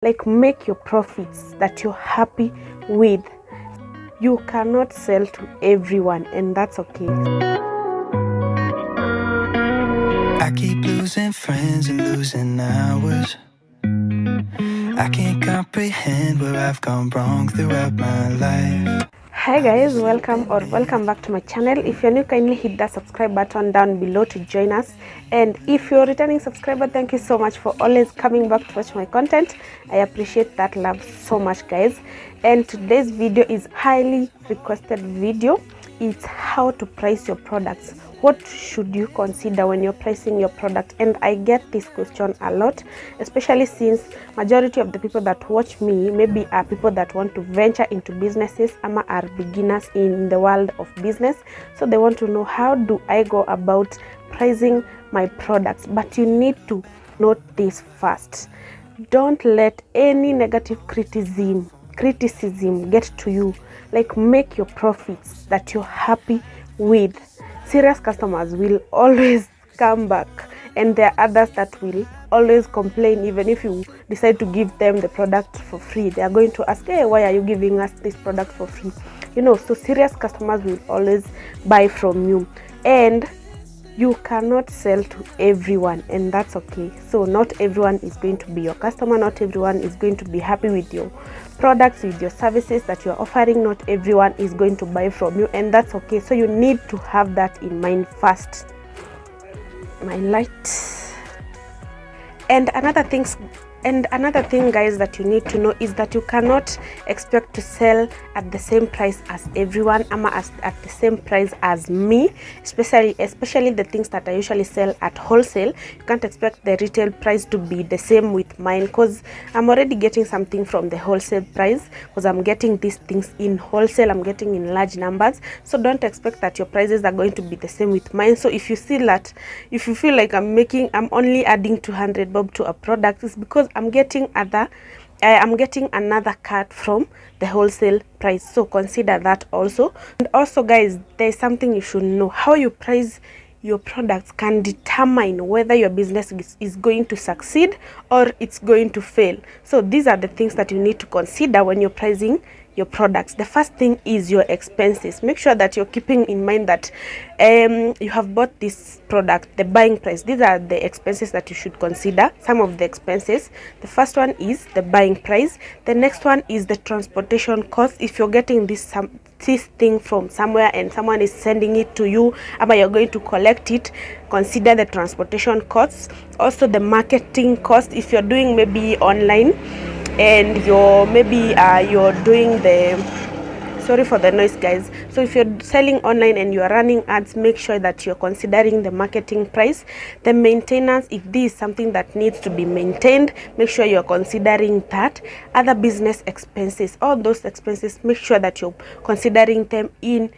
Like, make your profits that you're happy with. You cannot sell to everyone, and that's okay. I keep losing friends and losing hours. I can't comprehend where I've gone wrong throughout my life. Hi guys, welcome back to my channel. If you're new, kindly hit that subscribe button down below to join us, and if you're a returning subscriber, thank you so much for always coming back to watch my content. I appreciate that love so much, guys. And today's video is highly requested video. It's how to price your products. What should you consider when you're pricing your product? And I get this question a lot, especially since majority of the people that watch me maybe are people that want to venture into businesses ama are beginners in the world of business. So they want to know, how do I go about pricing my products? But you need to note this first. Don't let any negative criticism get to you. Like, make your profits that you're happy with. Serious customers will always come back, and there are others that will always complain. Even if you decide to give them the product for free, they are going to ask, hey, why are you giving us this product for free? So serious customers will always buy from you, and you cannot sell to everyone, and that's okay. So not everyone is going to be your customer, not everyone is going to be happy with your products, with your services that you're offering. Not everyone is going to buy from you, and that's okay. So you need to have that in mind first. My light. And another thing, guys, that you need to know is that you cannot expect to sell at the same price as everyone, at the same price as me, especially the things that I usually sell at wholesale. You can't expect the retail price to be the same with mine, because I'm already getting something from the wholesale price, because I'm getting these things in wholesale. I'm getting in large numbers, so don't expect that your prices are going to be the same with mine. So if you feel like I'm only adding 200 bob to a product, it's because I'm getting another cut from the wholesale price. So consider that also. And also, guys, there's something you should know. How you price your products can determine whether your business is going to succeed or it's going to fail. So these are the things that you need to consider when you're pricing your products. The first thing is your expenses. Make sure that you're keeping in mind that you have bought this product, the buying price. These are the expenses that you should consider. Some of the expenses. The first one is the buying price. The next one is the transportation cost. If you're getting this thing from somewhere and someone is sending it to you, or you're going to collect it, consider the transportation costs. Also the marketing cost. If you're doing maybe online and you're doing sorry for the noise, guys. So if you're selling online and you're running ads, make sure that you're considering the marketing price. The maintenance, if this is something that needs to be maintained, make sure you're considering that. Other business expenses, all those expenses, make sure that you're considering them in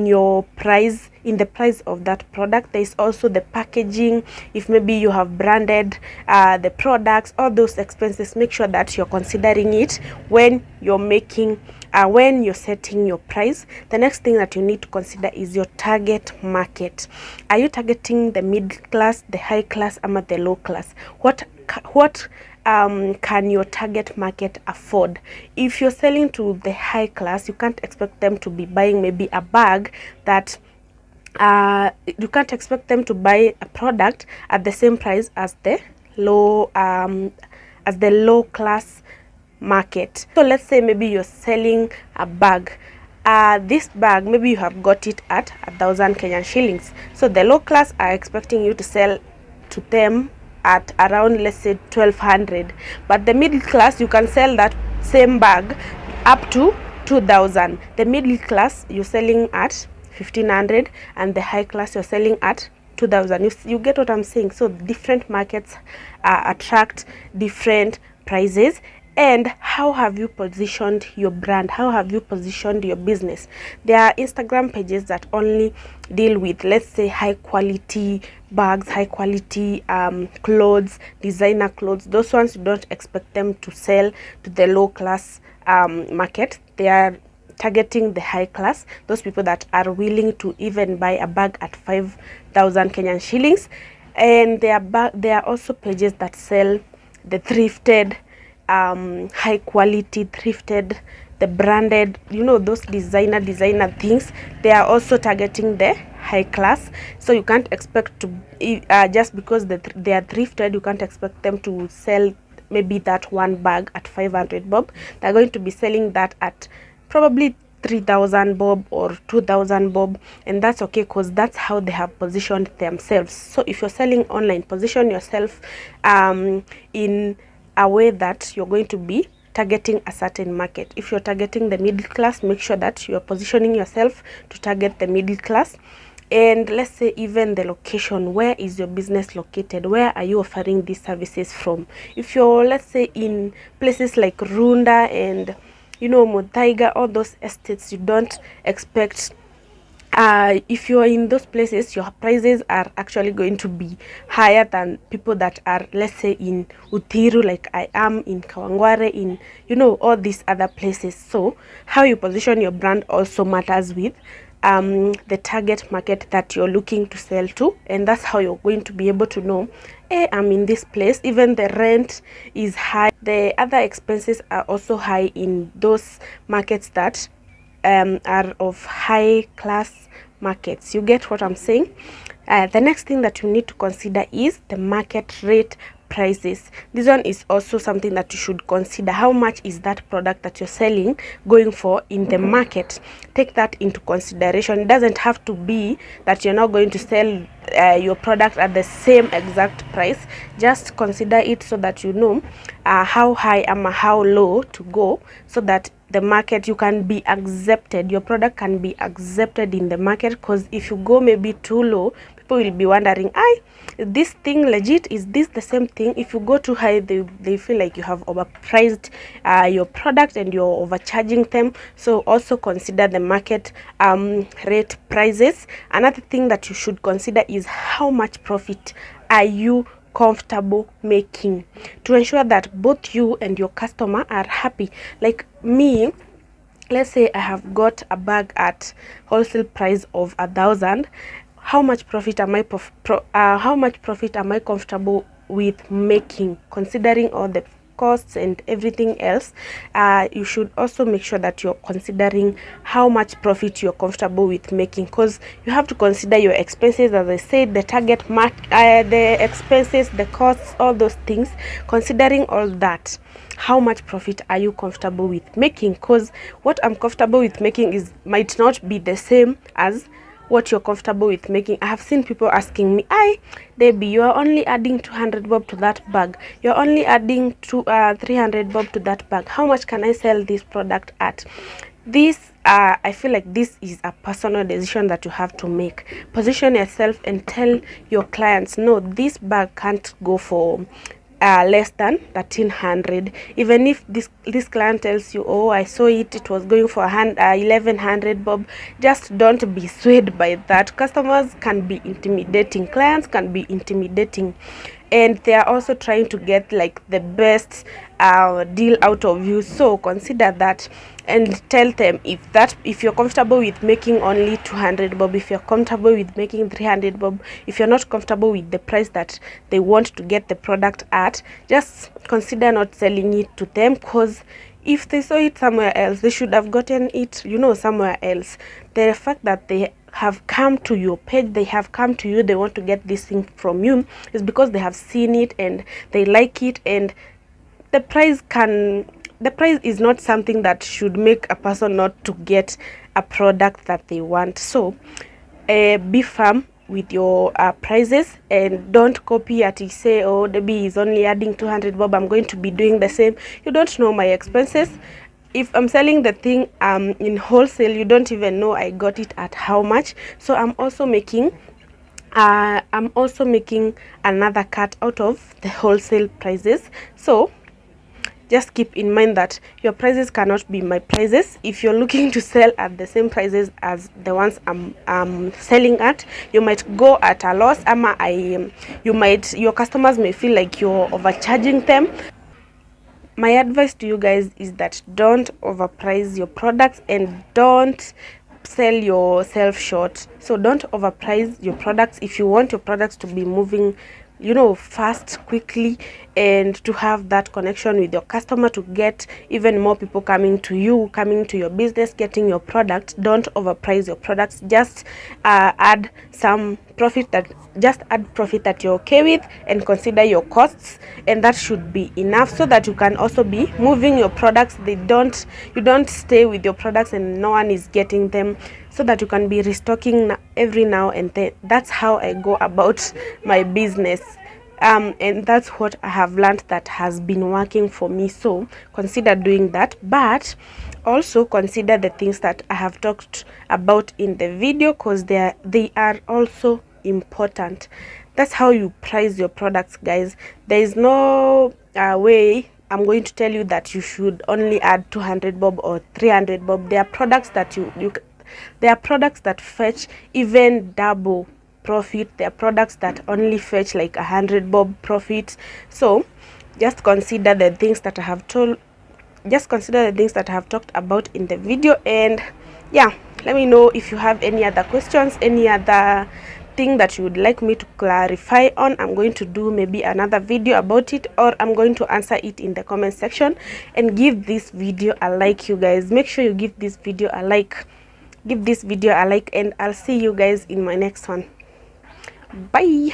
your price, in the price of that product. There is also the packaging. If maybe you have branded the products, all those expenses, make sure that you're considering it when you're setting your price. The next thing that you need to consider is your target market. Are you targeting the middle class, the high class, or the low class? What can your target market afford? If you're selling to the high class, you can't expect them to be buying maybe a bag that you can't expect them to buy a product at the same price as the low class market. So let's say maybe you're selling a bag. This bag, maybe you have got it at 1,000 Kenyan shillings. So the low class are expecting you to sell to them at around, let's say, 1,200. But the middle class, you can sell that same bag up to 2,000. The middle class, you're selling at 1,500, and the high class, you're selling at 2,000. You get what I'm saying? So different markets attract different prices. And how have you positioned your brand? How have you positioned your business? There are Instagram pages that only deal with, let's say, high quality bags, high quality clothes, designer clothes. Those ones, you don't expect them to sell to the low class market. They are targeting the high class, those people that are willing to even buy a bag at 5,000 Kenyan shillings. And there are also pages that sell the thrifted high quality thrifted, the branded, those designer things. They are also targeting the high class. So you can't expect to just because they are thrifted, you can't expect them to sell maybe that one bag at 500 bob. They're going to be selling that at probably 3,000 bob or 2,000 bob, and that's okay because that's how they have positioned themselves. So if you're selling online, position yourself in a way that you're going to be targeting a certain market. If you're targeting the middle class, make sure that you're positioning yourself to target the middle class. And let's say even the location, where is your business located? Where are you offering these services from? If you're, let's say, in places like Runda and Muthaiga, all those estates, you don't expect if you're in those places, your prices are actually going to be higher than people that are, let's say, in Uthiru, like I am, in Kawangware, in all these other places. So how you position your brand also matters with the target market that you're looking to sell to, and that's how you're going to be able to know, hey, I'm in this place. Even the rent is high, the other expenses are also high in those markets that are of high class markets. You get what I'm saying? The next thing that you need to consider is the market rate prices. This one is also something that you should consider. How much is that product that you're selling going for in the market? Take that into consideration. It doesn't have to be that you're not going to sell your product at the same exact price. Just consider it so that you know how high or how low to go, so that the market, you can be accepted, your product can be accepted in the market. Because if you go maybe too low, people will be wondering, is this thing legit? Is this the same thing? If you go too high, they feel like you have overpriced your product and you're overcharging them. So also consider the market rate prices. Another thing that you should consider is how much profit are you comfortable making, to ensure that both you and your customer are happy. Like me, let's say I have got a bag at wholesale price of 1,000. How much profit am I comfortable with making, considering all the costs and everything else? You should also make sure that you're considering how much profit you're comfortable with making, because you have to consider your expenses, as I said, the target market, the expenses, the costs, all those things. Considering all that, how much profit are you comfortable with making? Because what I'm comfortable with making might not be the same as what you're comfortable with making. I have seen people asking me, Debbie, you are only adding 200 bob to that bag, you're only adding 300 bob to that bag, how much can I sell this product at? This I feel like this is a personal decision that you have to make. Position yourself and tell your clients, no, this bag can't go for less than 1,300. Even if this client tells you, oh, I saw it was going for 1,100 bob, just don't be swayed by that. Customers can be intimidating, clients can be intimidating, and they are also trying to get like the best deal out of you. So consider that and tell them, if you're comfortable with making only 200 bob, if you're comfortable with making 300 bob, if you're not comfortable with the price that they want to get the product at, just consider not selling it to them. Because if they saw it somewhere else, they should have gotten it somewhere else. The fact that they have come to your page, they have come to you, they want to get this thing from you, is because they have seen it and they like it. And the price is not something that should make a person not to get a product that they want. So be firm with your prices, and don't copy at it. Say, oh, Debbie is only adding 200 bob, I'm going to be doing the same. You don't know my expenses. If I'm selling the thing in wholesale, you don't even know I got it at how much. So I'm also making another cut out of the wholesale prices. So just keep in mind that your prices cannot be my prices. If you're looking to sell at the same prices as the ones I'm selling at, you might go at a loss. Your customers may feel like you're overcharging them. My advice to you guys is that don't overprice your products and don't sell yourself short. So don't overprice your products. If you want your products to be moving fast, quickly, and to have that connection with your customer, to get even more people coming to you, coming to your business, getting your product. Don't overprice your products. Just add profit that you're okay with, and consider your costs, and that should be enough, so that you can also be moving your products. You don't stay with your products and no one is getting them, so that you can be restocking every now and then. That's how I go about my business, and that's what I have learned that has been working for me. So consider doing that, but also consider the things that I have talked about in the video, because they are also important. That's how you price your products, guys. There is no way I'm going to tell you that you should only add 200 bob or 300 bob. There are products that there are products that fetch even double profit. There are products that only fetch like 100 bob profit. So just consider the things that I have talked about in the video. And yeah, let me know if you have any other questions, any other thing that you would like me to clarify on. I'm going to do maybe another video about it, or I'm going to answer it in the comment section. And give this video a like, you guys. Make sure you give this video a like. And I'll see you guys in my next one. Bye.